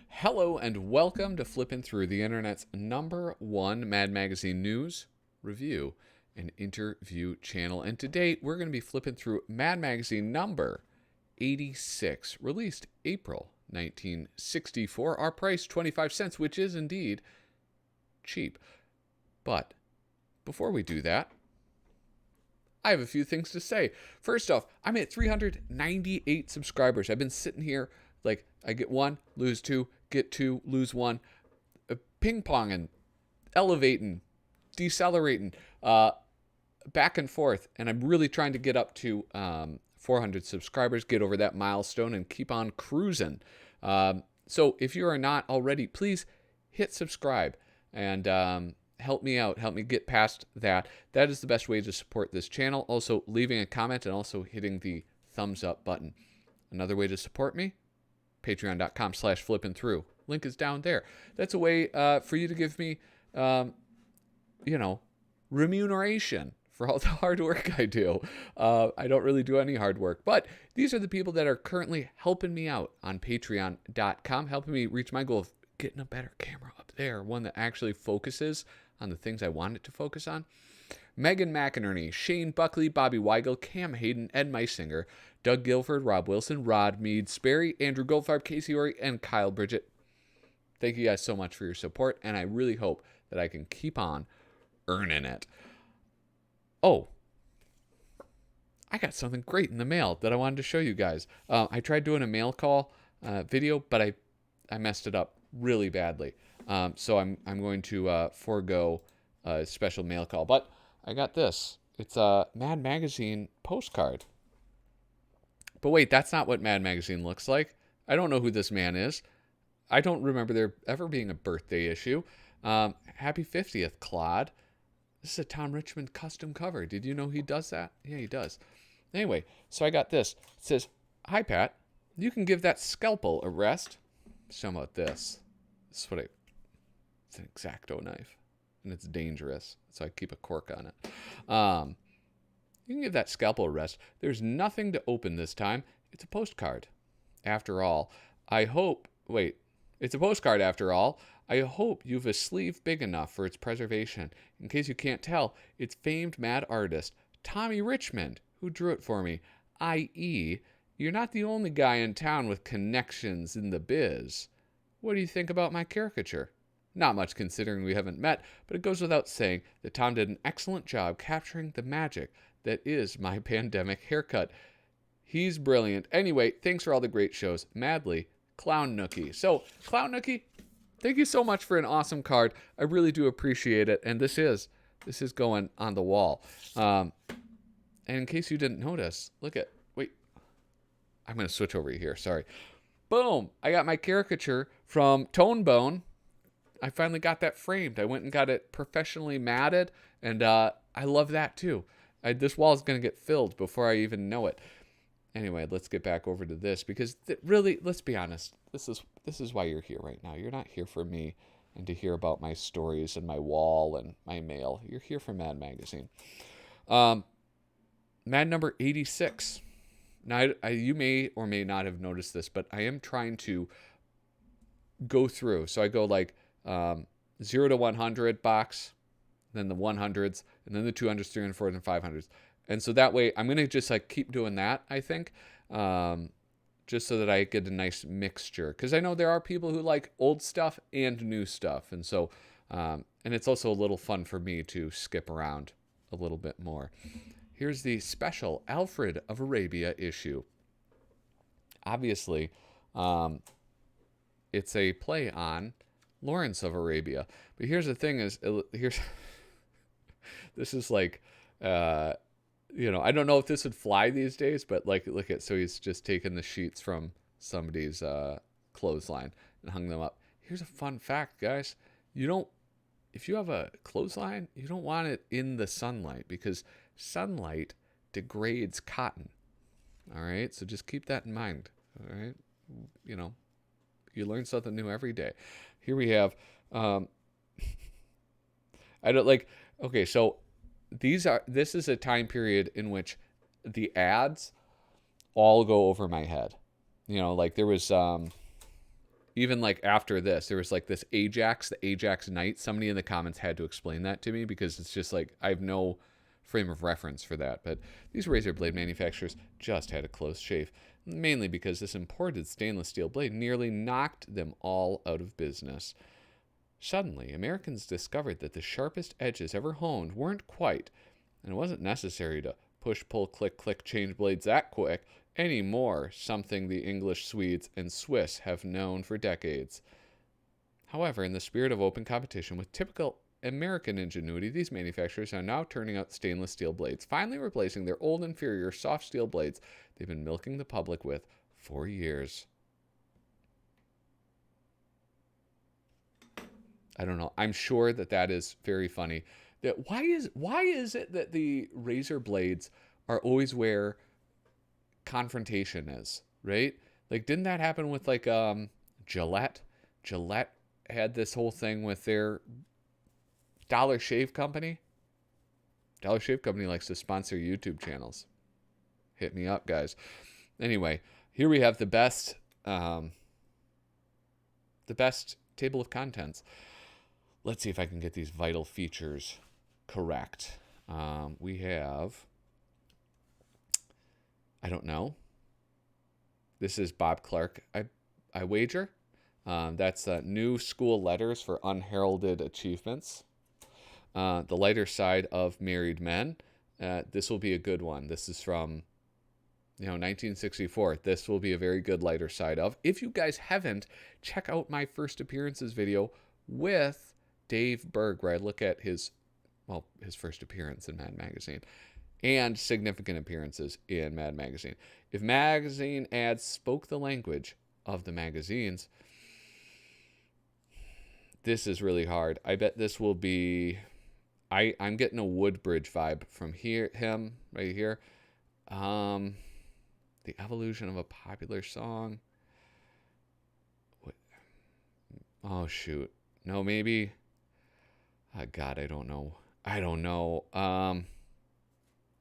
Hello and welcome to Flippin Through, the internet's #1 Mad Magazine news, review, and interview channel. And today we're going to be flipping through Mad Magazine number 86, released April 1964. Our price 25 cents, which is indeed cheap. But before we do that, I have a few things to say. First off, I'm at 398 subscribers. I've been sitting here like I get one, lose two, get two, lose one, ping-ponging, elevating, decelerating, back and forth. And I'm really trying to get up to 400 subscribers, get over that milestone, and keep on cruising. So if you are not already, please hit subscribe and help me out. Help me get past that. That is the best way to support this channel. Also, leaving a comment and also hitting the thumbs up button. Another way to support me, patreon.com/flippinthrough. Link is down there. That's a way for you to give me, remuneration for all the hard work I do. I don't really do any hard work, but these are the people that are currently helping me out on patreon.com, helping me reach my goal of getting a better camera up there, one that actually focuses on the things I want it to focus on. Megan McInerney, Shane Buckley, Bobby Weigel, Cam Hayden, Ed Meisinger, Doug Guilford, Rob Wilson, Rod Mead, Sperry, Andrew Goldfarb, Casey Ori, and Kyle Bridget. Thank you guys so much for your support, and I really hope that I can keep on earning it. Oh, I got something great in the mail that I wanted to show you guys. I tried doing a mail call video, but I messed it up really badly. So I'm going to forego a special mail call. But I got this. It's a Mad Magazine postcard. But wait, that's not what Mad Magazine looks like. I don't know who this man is. I don't remember there ever being a birthday issue. Happy 50th, Claude. This is a Tom Richmond custom cover. Did you know he does that? Yeah, he does. Anyway, so I got this. It says, "Hi, Pat. You can give that scalpel a rest." So how about this? This is what it's an X-Acto knife, and it's dangerous, so I keep a cork on it. You can give that scalpel a rest. There's nothing to open this time. It's a postcard. After all, it's a postcard after all. I hope you've a sleeve big enough for its preservation. In case you can't tell, it's famed mad artist Tommy Richmond who drew it for me, i.e., you're not the only guy in town with connections in the biz. What do you think about my caricature? Not much considering we haven't met, but it goes without saying that Tom did an excellent job capturing the magic that is my pandemic haircut. He's brilliant. Anyway, thanks for all the great shows. Madly, Clown Nookie. So, Clown Nookie, thank you so much for an awesome card. I really do appreciate it. And this is going on the wall. And in case you didn't notice, I'm going to switch over here. Sorry. Boom. I got my caricature from Tone Bone. I finally got that framed. I went and got it professionally matted. And I love that too. This wall is going to get filled before I even know it. Anyway, let's get back over to this because really, let's be honest. This is why you're here right now. You're not here for me and to hear about my stories and my wall and my mail. You're here for Mad Magazine. Mad number 86. Now, you may or may not have noticed this, but I am trying to go through. So I go like 0 to 100 box, then the 100s, and then the 200s, 300s, 400s, and 500s. And so that way, I'm going to just like keep doing that, I think, just so that I get a nice mixture. Because I know there are people who like old stuff and new stuff. And so, and it's also a little fun for me to skip around a little bit more. Here's the special Alfred of Arabia issue. Obviously, it's a play on Lawrence of Arabia. But here's the thing this is like, I don't know if this would fly these days, but like, look at, so he's just taken the sheets from somebody's clothesline and hung them up. Here's a fun fact, guys. If you have a clothesline, you don't want it in the sunlight because sunlight degrades cotton. All right. So just keep that in mind. All right. You learn something new every day. Here we have, okay, so this is a time period in which the ads all go over my head. Like there was even like after this, there was like this Ajax, the Ajax Knight. Somebody in the comments had to explain that to me because it's just like I have no frame of reference for that. But these razor blade manufacturers just had a close shave, mainly because this imported stainless steel blade nearly knocked them all out of business. Suddenly, Americans discovered that the sharpest edges ever honed weren't quite, and it wasn't necessary to push, pull, click, click, change blades that quick anymore, something the English, Swedes, and Swiss have known for decades. However, in the spirit of open competition with typical American ingenuity, these manufacturers are now turning out stainless steel blades, finally replacing their old inferior soft steel blades they've been milking the public with for years. I don't know. I'm sure that is very funny. That why is it that the razor blades are always where confrontation is, right? Like, didn't that happen with like Gillette? Gillette had this whole thing with their Dollar Shave Company. Dollar Shave Company likes to sponsor YouTube channels. Hit me up, guys. Anyway, here we have the best table of contents. Let's see if I can get these vital features correct. We have, I don't know. This is Bob Clark, I wager. That's New School Letters for Unheralded Achievements. The Lighter Side of Married Men. This will be a good one. This is from 1964. This will be a very good lighter side of. If you guys haven't, check out my first appearances video with Dave Berg, where I look at his first appearance in Mad Magazine and significant appearances in Mad Magazine. If magazine ads spoke the language of the magazines, this is really hard. I bet this will be, I'm getting a Woodbridge vibe from him right here. The evolution of a popular song. What? Oh, shoot. No, maybe. God, I don't know.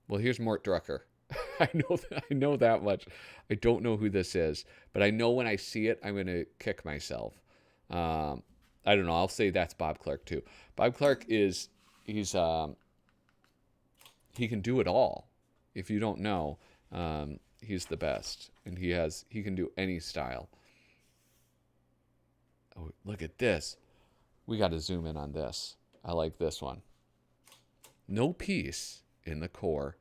Well, here's Mort Drucker. I know that much. I don't know who this is, but I know when I see it, I'm going to kick myself. I don't know. I'll say that's Bob Clark too. Bob Clark he can do it all. If you don't know, he's the best, and he can do any style. Oh, look at this. We got to zoom in on this. I like this one. No peace in the Corps.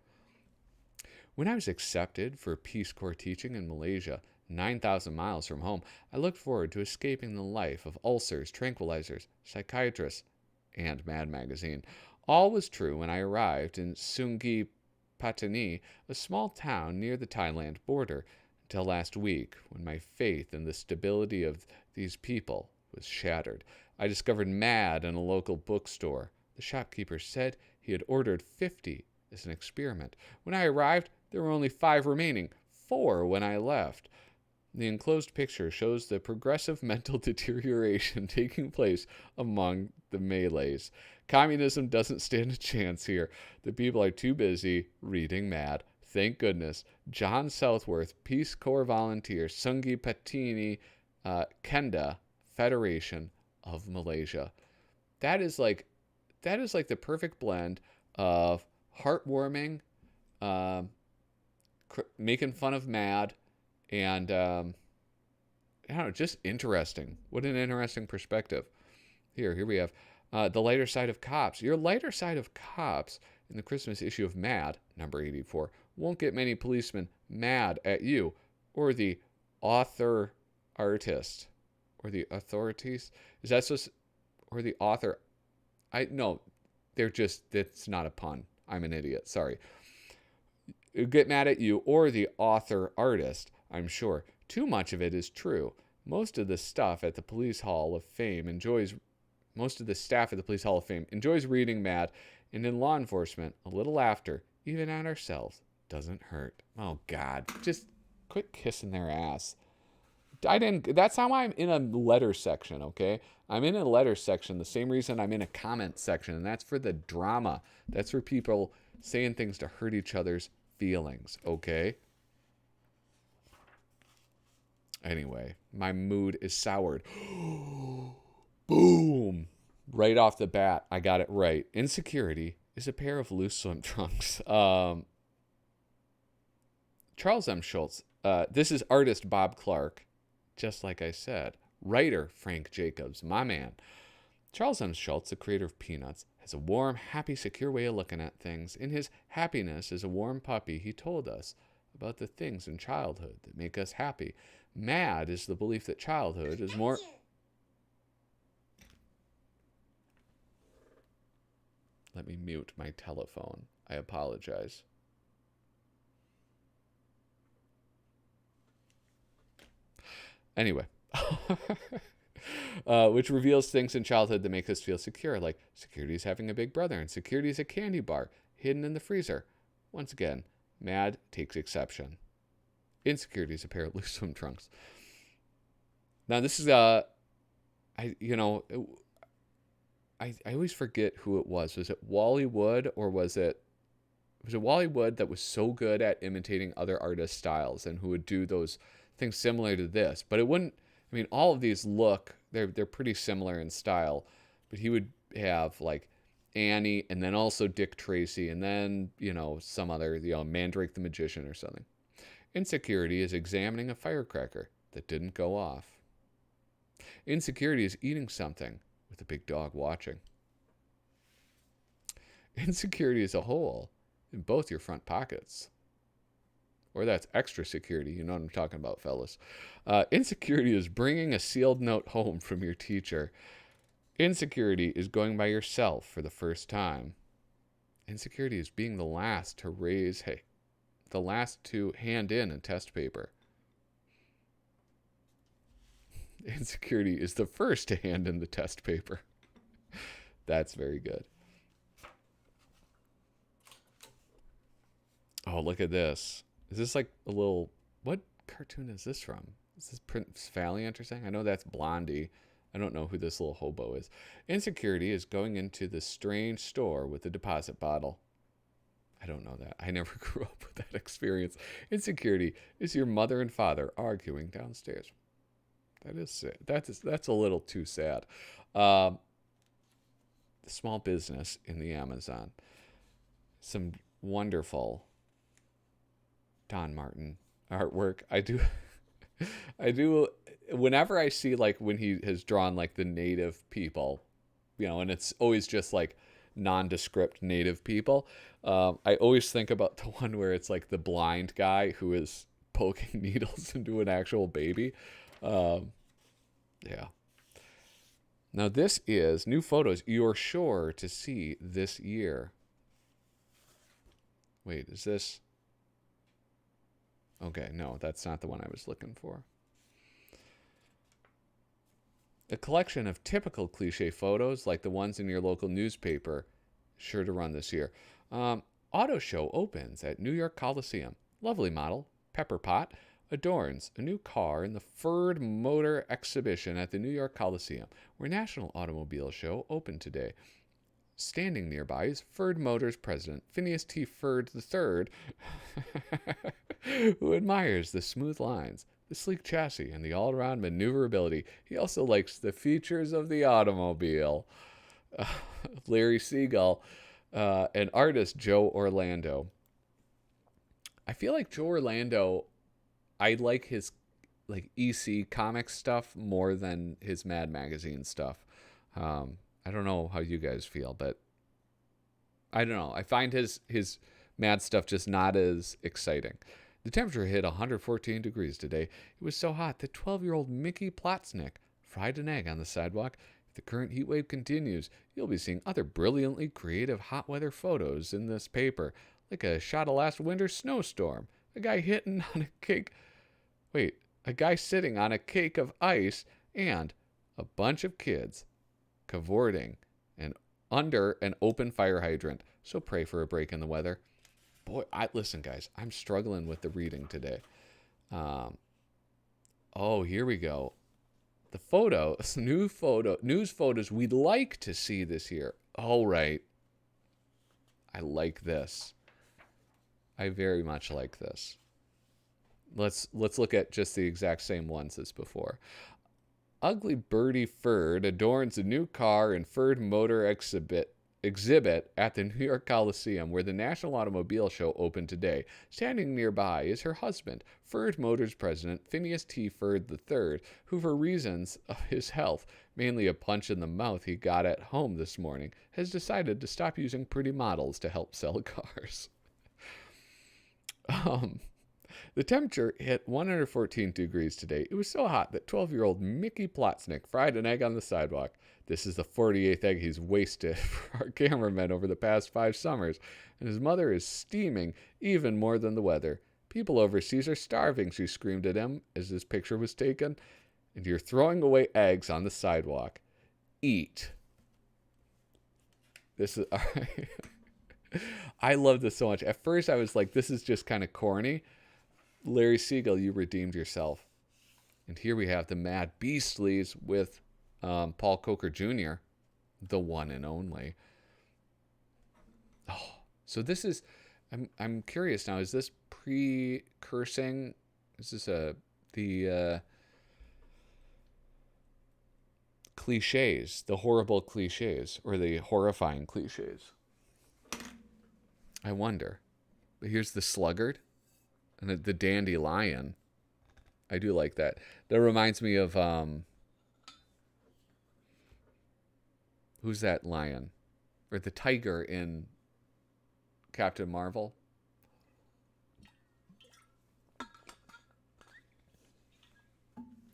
When I was accepted for Peace Corps teaching in Malaysia, 9,000 miles from home, I looked forward to escaping the life of ulcers, tranquilizers, psychiatrists, and Mad Magazine. All was true when I arrived in Sungai Patani, a small town near the Thailand border, until last week, when my faith in the stability of these people was shattered. I discovered MAD in a local bookstore. The shopkeeper said he had ordered 50 as an experiment. When I arrived, there were only 5 remaining, 4 when I left. The enclosed picture shows the progressive mental deterioration taking place among the Malays. Communism doesn't stand a chance here. The people are too busy reading MAD. Thank goodness. John Southworth, Peace Corps volunteer, Sungai Patini, Kenda, Federation of Malaysia. That is like the perfect blend of heartwarming, making fun of MAD, and I don't know, just interesting. What an interesting perspective. Here we have The Lighter Side of Cops. Your lighter side of Cops in the Christmas issue of MAD, number 84, won't get many policemen mad at you or the author artist or the authorities. Is that just, or the author? No, it's not a pun. I'm an idiot. Sorry. Get mad at you or the author artist, I'm sure. Too much of it is true. Most of the staff at the Police Hall of Fame enjoys reading MAD, and in law enforcement, a little laughter, even at ourselves, doesn't hurt. Oh, God. Just quit kissing their ass. That's how I'm in a letter section, okay? I'm in a letter section the same reason I'm in a comment section, and that's for the drama. That's for people saying things to hurt each other's feelings, okay? Anyway, my mood is soured. Boom! Right off the bat, I got it right. Insecurity is a pair of loose swim trunks. Charles M. Schultz. This is artist Bob Clark, just like I said. Writer Frank Jacobs, my man. Charles M. Schultz, the creator of Peanuts, has a warm, happy, secure way of looking at things. In his Happiness is a Warm Puppy, he told us about the things in childhood that make us happy. MAD is the belief that childhood is more... Let me mute my telephone. I apologize. Anyway. Which reveals things in childhood that make us feel secure, like security is having a big brother and security is a candy bar hidden in the freezer. Once again, MAD takes exception. Insecurity is a pair of loose swim trunks. Now this is I always forget who it was. Was it Wally Wood or was it Wally Wood that was so good at imitating other artists' styles and who would do those things similar to this? But it wouldn't. I mean, all of these they're pretty similar in style, but he would have like Annie and then also Dick Tracy and then, some other, Mandrake the Magician or something. Insecurity is examining a firecracker that didn't go off. Insecurity is eating something with a big dog watching. Insecurity is a hole in both your front pockets. Or that's extra security. You know what I'm talking about, fellas. Insecurity is bringing a sealed note home from your teacher. Insecurity is going by yourself for the first time. Insecurity is being the last to hand in a test paper. Insecurity is the first to hand in the test paper. That's very good. Oh, look at this. Is this like a little... What cartoon is this from? Is this Prince Valiant or something? I know that's Blondie. I don't know who this little hobo is. Insecurity is going into the strange store with a deposit bottle. I don't know that. I never grew up with that experience. Insecurity is your mother and father arguing downstairs. That is sad. That's a little too sad. The small business in the Amazon. Some wonderful Don Martin artwork. I do whenever I see like when he has drawn like the native people, and it's always just like nondescript native people. I always think about the one where it's like the blind guy who is poking needles into an actual baby. Yeah. Now this is new photos you're sure to see this year. Wait, is this? Okay, no, that's not the one I was looking for. A collection of typical cliche photos like the ones in your local newspaper, sure to run this year. Auto show opens at New York Coliseum. Lovely model, Pepper Pot, adorns a new car in the Ford Motor Exhibition at the New York Coliseum, where National Automobile Show opened today. Standing nearby is Ford Motors president Phineas T. Ford III, who admires the smooth lines, the sleek chassis, and the all-around maneuverability. He also likes the features of the automobile. Larry Siegel and artist Joe Orlando. I feel like Joe Orlando, I like his like EC comics stuff more than his Mad Magazine stuff. I don't know how you guys feel, but I don't know. I find his Mad stuff just not as exciting. The temperature hit 114 degrees today. It was so hot that 12-year-old Mickey Plotznik fried an egg on the sidewalk. If the current heat wave continues, you'll be seeing other brilliantly creative hot weather photos in this paper, like a shot of last winter's snowstorm, a guy sitting on a cake of ice, and a bunch of kids cavorting and under an open fire hydrant. So pray for a break in the weather. Boy, listen, guys, I'm struggling with the reading today. Here we go. The photos, news photos we'd like to see this year. All right. I like this. I very much like this. Let's look at just the exact same ones as before. Ugly Birdie Furred adorns a new car and furred motor exhibit at the New York Coliseum, where the National Automobile Show opened today. Standing nearby is her husband, Furred Motors president Phineas T. Furred III, who, for reasons of his health, mainly a punch in the mouth he got at home this morning, has decided to stop using pretty models to help sell cars. The temperature hit 114 degrees today. It was so hot that 12-year-old Mickey Plotznik fried an egg on the sidewalk. This is the 48th egg he's wasted for our cameramen over the past 5 summers, and his mother is steaming even more than the weather. People overseas are starving, she screamed at him as this picture was taken. And you're throwing away eggs on the sidewalk. Eat. This is... I love this so much. At first I was like, this is just kind of corny. Larry Siegel, you redeemed yourself. And here we have the Mad Beastlies with Paul Coker Jr., the one and only. Oh, so this is, I'm curious now, is this precursing, is this the cliches, the horrible cliches, or the horrifying cliches? I wonder. But here's the sluggard. And the dandelion. I do like that. That reminds me of who's that lion? Or the tiger in Captain Marvel?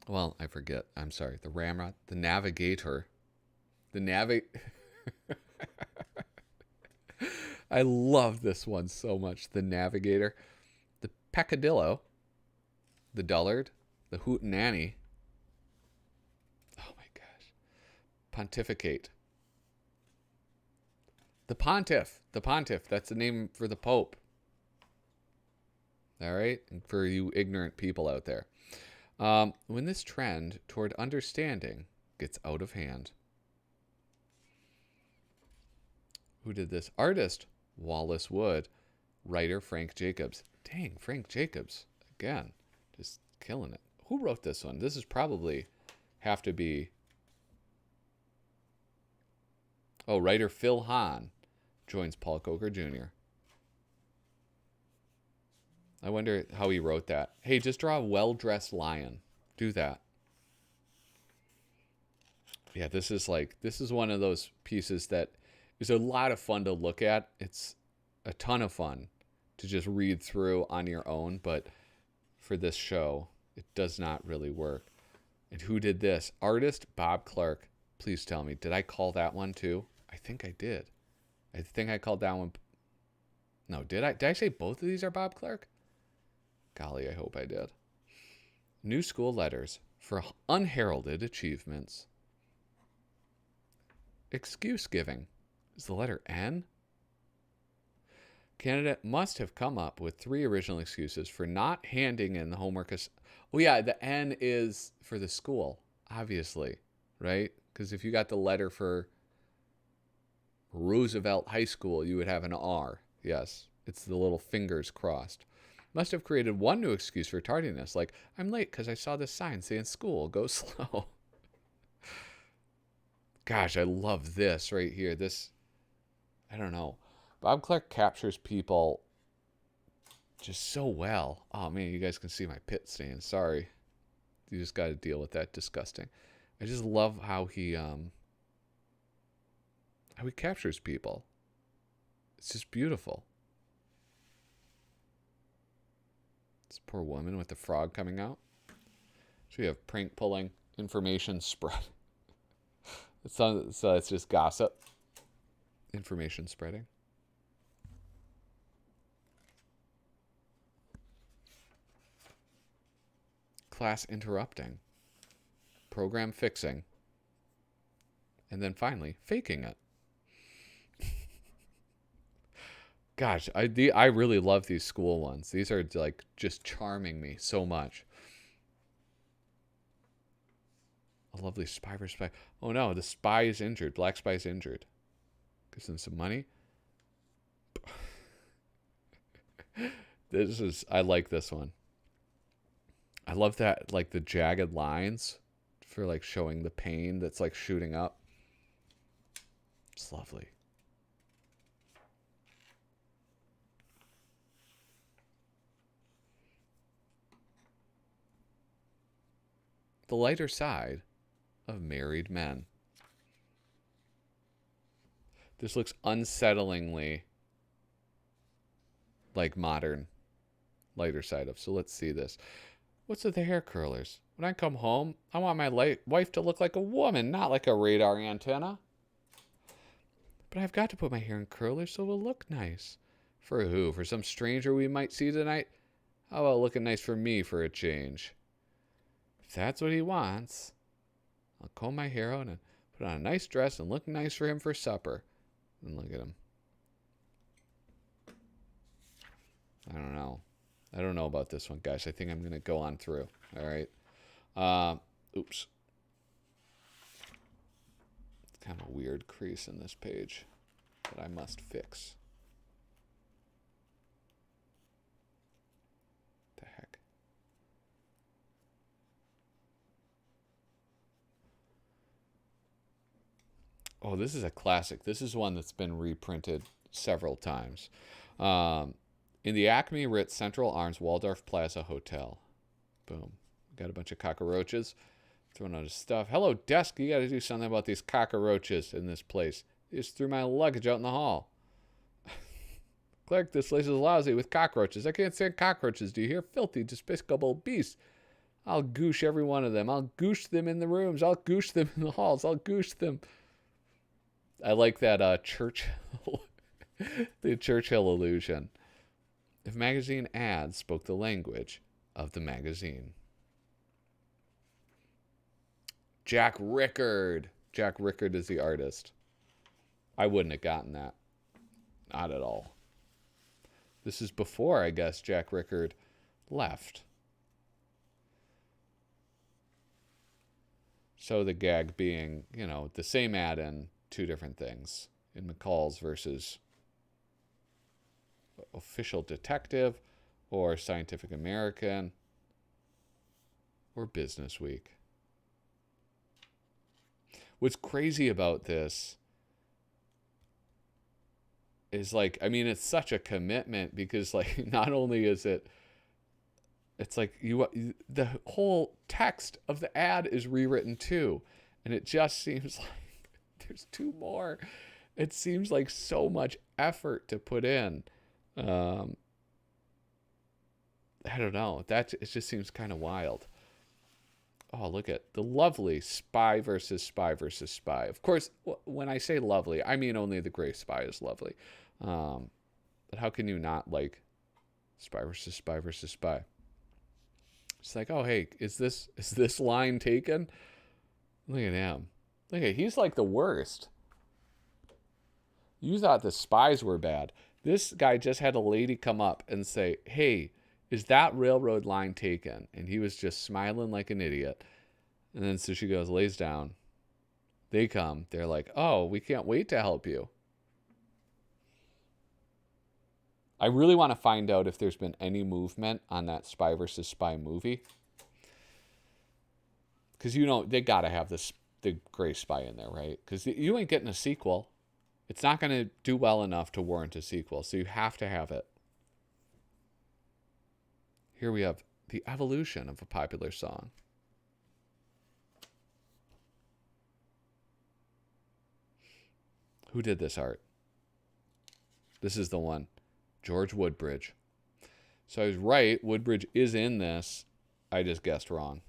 Well, I forget. I'm sorry. The ramrod, the navigator. I love this one so much. The navigator. The peccadillo, the dullard, the hootenanny. Oh my gosh. Pontificate. The pontiff. That's the name for the Pope. All right? And for you ignorant people out there. When this trend toward understanding gets out of hand. Who did this? Artist Wallace Wood. Writer Frank Jacobs. Dang, Frank Jacobs. Again, just killing it. Who wrote this one? This is probably have to be... Oh, writer Phil Hahn joins Paul Coker Jr. I wonder how he wrote that. Hey, just draw a well-dressed lion. Do that. Yeah, this is one of those pieces that is a lot of fun to look at. It's a ton of fun to just read through on your own, but for this show, it does not really work. And who did this? Artist Bob Clark. Please tell me, did I call that one too? I think I did. I think I called that one. No, did I? Did I say both of these are Bob Clark? Golly, I hope I did. New school letters for unheralded achievements. Excuse giving. Is the letter N? Candidate must have come up with 3 original excuses for not handing in the homework. Oh, yeah, the N is for the school, obviously, right? Because if you got the letter for Roosevelt High School, you would have an R. Yes, it's the little fingers crossed. Must have created 1 new excuse for tardiness, like, I'm late because I saw this sign saying school, go slow. Gosh, I love this right here. This, I don't know. Bob Clark captures people just so well. Oh, man, you guys can see my pit stain. Sorry. You just got to deal with that. Disgusting. I just love how he captures people. It's just beautiful. This poor woman with the frog coming out. So we have prank pulling, information spread. So it's just gossip. Information spreading. Class interrupting, program fixing, and then finally faking it. Gosh, I really love these school ones. These are like just charming me so much. A lovely spy for spy. Oh no, the spy is injured. Black spy is injured. Gives him some money. I like this one. I love that, like the jagged lines for like showing the pain that's like shooting up. It's lovely. The lighter side of married men. This looks unsettlingly like modern lighter side of. So let's see this. What's with the hair curlers? When I come home, I want my wife to look like a woman, not like a radar antenna. But I've got to put my hair in curlers so it'll look nice. For who? For some stranger we might see tonight? How about looking nice for me for a change? If that's what he wants, I'll comb my hair out and put on a nice dress and look nice for him for supper. And look at him. I don't know. I don't know about this one, guys. I think I'm going to go on through. All right. Oops. It's kind of a weird crease in this page that I must fix. The heck? Oh, this is a classic. This is one that's been reprinted several times. In the Acme Ritz Central Arms Waldorf Plaza Hotel. Boom. Got a bunch of cockroaches throwing out his stuff. Hello, desk. You got to do something about these cockroaches in this place. They just threw my luggage out in the hall. Clerk, this place is lousy with cockroaches. I can't stand cockroaches. Do you hear? Filthy, despicable beasts. I'll goosh every one of them. I'll goosh them in the rooms. I'll goosh them in the halls. I'll goosh them. I like that Churchill, the Churchill illusion. If magazine ads spoke the language of the magazine. Jack Rickard. Jack Rickard is the artist. I wouldn't have gotten that. Not at all. This is before, I guess, Jack Rickard left. So the gag being, you know, the same ad in two different things. In McCall's versus Official Detective or Scientific American or Business Week. What's crazy about this is like, I mean, it's such a commitment because like, not only is it's like the whole text of the ad is rewritten too. And it just seems like there's two more. It seems like so much effort to put in. I don't know. It just seems kind of wild. Oh, look at the lovely spy versus spy versus spy. Of course, when I say lovely, I mean only the gray spy is lovely. But how can you not like spy versus spy versus spy? It's like, oh, hey, is this line taken? Look at him. He's like the worst. You thought the spies were bad. This guy just had a lady come up and say, hey, is that railroad line taken? And he was just smiling like an idiot. And then so she goes, lays down. They come. They're like, oh, we can't wait to help you. I really want to find out if there's been any movement on that spy versus spy movie. Because, you know, they got to have the gray spy in there, right? Because you ain't getting a sequel. It's not going to do well enough to warrant a sequel. So you have to have it. Here we have the evolution of a popular song. Who did this art? This is the one. George Woodbridge. So I was right. Woodbridge is in this. I just guessed wrong.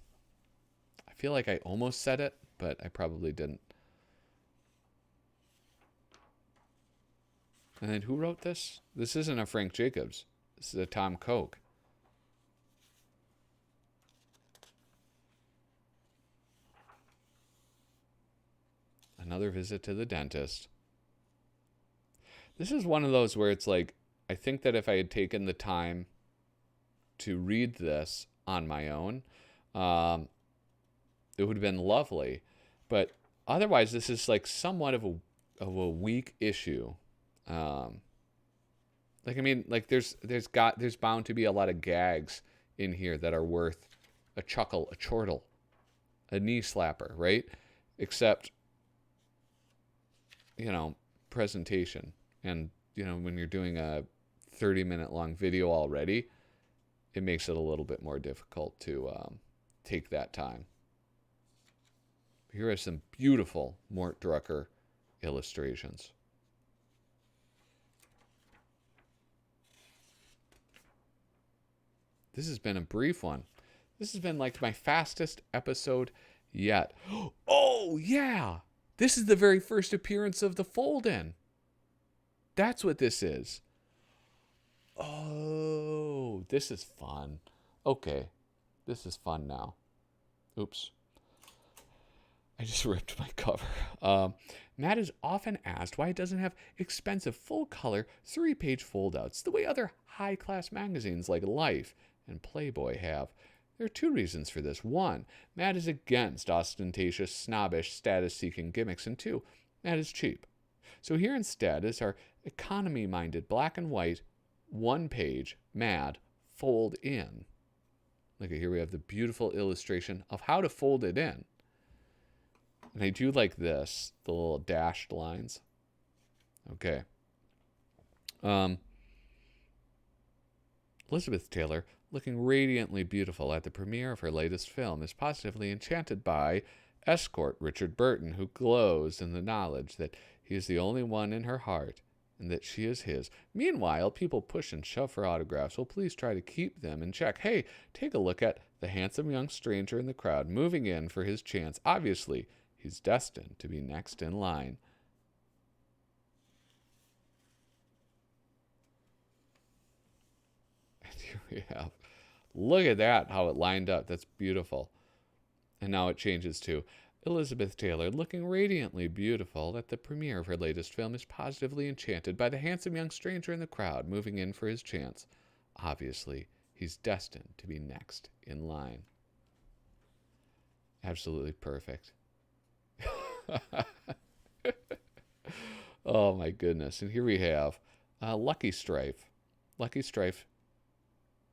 I feel like I almost said it, but I probably didn't. And then who wrote this? This isn't a Frank Jacobs. This is a Tom Koch. Another visit to the dentist. This is one of those where it's like, I think that if I had taken the time to read this on my own, it would have been lovely. But otherwise, this is like somewhat of a weak issue. Like, I mean, like there's bound to be a lot of gags in here that are worth a chuckle, a chortle, a knee slapper, right? Except, presentation. And, when you're doing a 30-minute long video already, it makes it a little bit more difficult to take that time. Here are some beautiful Mort Drucker illustrations. This has been a brief one. This has been like my fastest episode yet. Oh, yeah. This is the very first appearance of the fold-in. That's what this is. Oh, this is fun. Okay. This is fun now. Oops. I just ripped my cover. Matt is often asked why it doesn't have expensive full-color 3-page foldouts the way other high-class magazines like Life and Playboy have. There are 2 reasons for this. 1, Matt is against ostentatious, snobbish, status-seeking gimmicks. And 2, Matt is cheap. So here instead is our economy-minded black and white 1-page MAD fold in. Look at here, we have the beautiful illustration of how to fold it in. And I do like this, the little dashed lines. Okay. Elizabeth Taylor, looking radiantly beautiful at the premiere of her latest film, is positively enchanted by escort Richard Burton, who glows in the knowledge that he is the only one in her heart and that she is his. Meanwhile, people push and shove for autographs. Well, please try to keep them in check. Hey, take a look at the handsome young stranger in the crowd moving in for his chance. Obviously, he's destined to be next in line. And here we have, look at that, how it lined up. That's beautiful. And now it changes to Elizabeth Taylor, looking radiantly beautiful at the premiere of her latest film, is positively enchanted by the handsome young stranger in the crowd moving in for his chance. Obviously, he's destined to be next in line. Absolutely perfect. Oh my goodness. And here we have Lucky Strife. Lucky Strife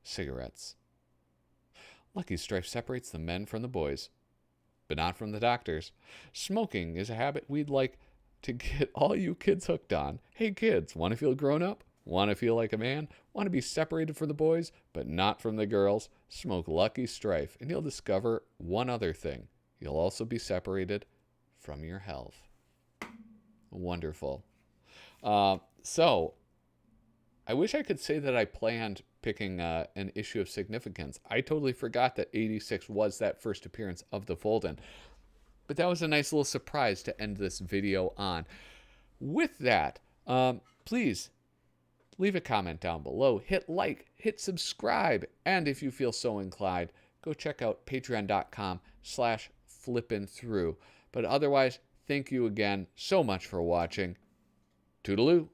cigarettes. Lucky Strife separates the men from the boys, but not from the doctors. Smoking is a habit we'd like to get all you kids hooked on. Hey kids, want to feel grown up? Want to feel like a man? Want to be separated from the boys, but not from the girls? Smoke Lucky Strife, and you'll discover one other thing. You'll also be separated from your health. Wonderful. So, I wish I could say that I planned picking an issue of significance. I totally forgot that 86 was that first appearance of the fold-in. But that was a nice little surprise to end this video on. With that, please leave a comment down below. Hit like, hit subscribe, and if you feel so inclined, go check out patreon.com/flippinthrough. But otherwise, thank you again so much for watching. Toodaloo.